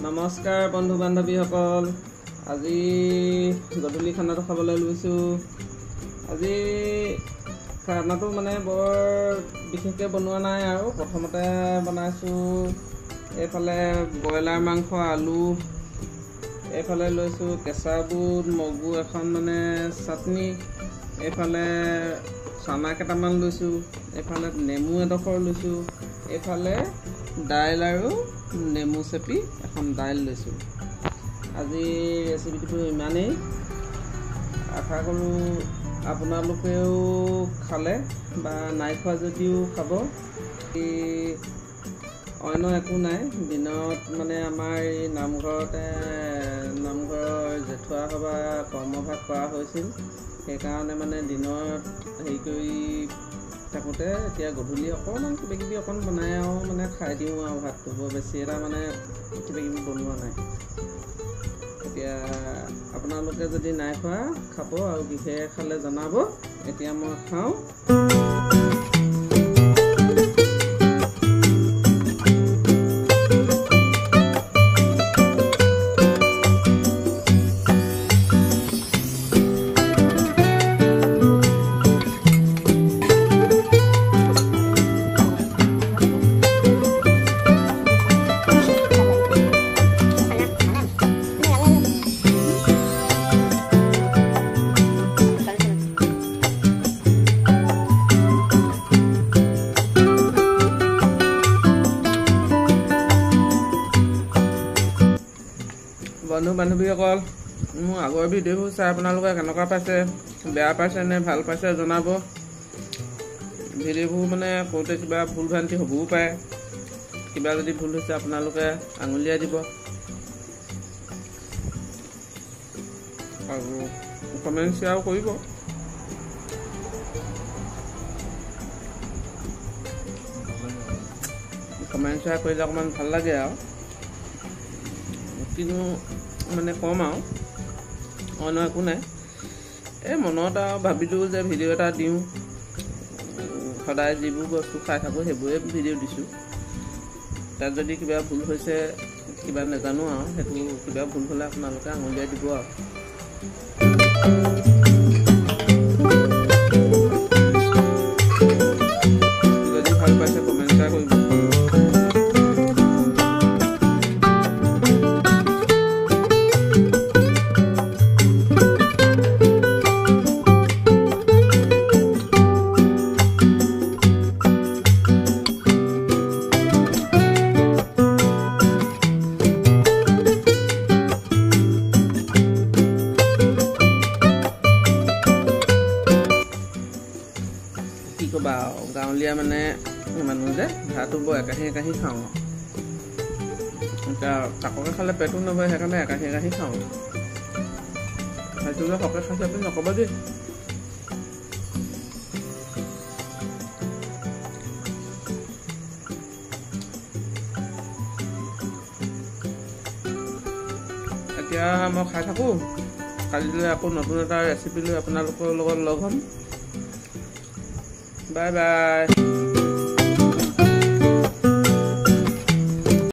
নমস্কাৰ বন্ধু বান্ধৱীসকল, আজি গধূলি খানাটো খাবলৈ লৈছোঁ। আজি খানাটো মানে বৰ বিশেষকৈ বনোৱা নাই আৰু প্ৰথমতে বনাইছোঁ। এইফালে ব্ৰইলাৰ মাংস, আলু, এইফালে লৈছোঁ কেঁচা বুট, মগু এখন মানে চাটনি, এইফালে চানা কেইটামান লৈছোঁ, এইফালে নেমু এডোখৰ লৈছোঁ, এইফালে দাইল আৰু নেমু চেপি এখন দাইল লৈছোঁ। আজি ৰেচিপিটো ইমানেই। আশা কৰোঁ আপোনালোকেও খালে বা নাই খোৱা যদিও খাব। অন্য একো নাই। দিনত মানে আমাৰ এই নামঘৰৰ জেঠুৱা সভা কৰ্মভাগ কৰা হৈছিল, সেইকাৰণে মানে দিনত হেৰি কৰি থাকোঁতে এতিয়া গধূলি অকণমান কিবাকিবি অকণ বনাই আৰু মানে খাই দিওঁ আৰু ভাতটো। বৰ বেছি এটা মানে কিবাকিবি বনোৱা নাই। এতিয়া আপোনালোকে যদি নাই খোৱা খাব আৰু কিহেৰে খালে জনাব। এতিয়া মই খাওঁ। বন্ধু বান্ধৱীসকল, মোৰ আগৰ ভিডিঅ'বোৰ চাই আপোনালোকে কেনেকুৱা পাইছে, বেয়া পাইছে নে ভাল পাইছে জনাব। ভিডিঅ'বোৰ মানে কৰোঁতে কিবা ভুল ভ্ৰান্তি হ'বও পাৰে। কিবা যদি ভুল হৈছে আপোনালোকে আঙুলিয়াই দিব আৰু কমেণ্ট শ্বেয়াৰো কৰিব। কমেণ্ট শ্বেয়াৰ কৰিলে অকণমান ভাল লাগে আৰু কিনো মানে কম আৰু অন্য একো নাই। এই মনত আৰু ভাবিলোঁ যে ভিডিঅ' এটা দিওঁ। সদায় যিবোৰ বস্তু খাই থাকোঁ সেইবোৰে ভিডিঅ' দিছোঁ। তাত যদি কিবা ভুল হৈছে, কিবা নাজানো আৰু সেইটো কিবা ভুল হ'লে আপোনালোকে আঙুলিয়াই দিব আৰু। যদি ভাল পাইছে কমেণ্ট শ্বেয়াৰ কৰিব। কি ক'বা আৰু, গাঁৱলীয়া মানে মানুহ যে ভাতো বৰ একাহি একাহি খাওঁ। এতিয়া তাককে খালে পেটো নভৰে, সেইকাৰণে একাহি একাহি খাওঁ। সেইটো যে সৰহকৈ খাইছে আপুনি নক'ব দেই। এতিয়া মই খাই থাকোঁ। কালিলৈ আকৌ নতুন এটা ৰেচিপি লৈ আপোনালোকৰ লগত লগ হ'ম। Bye bye.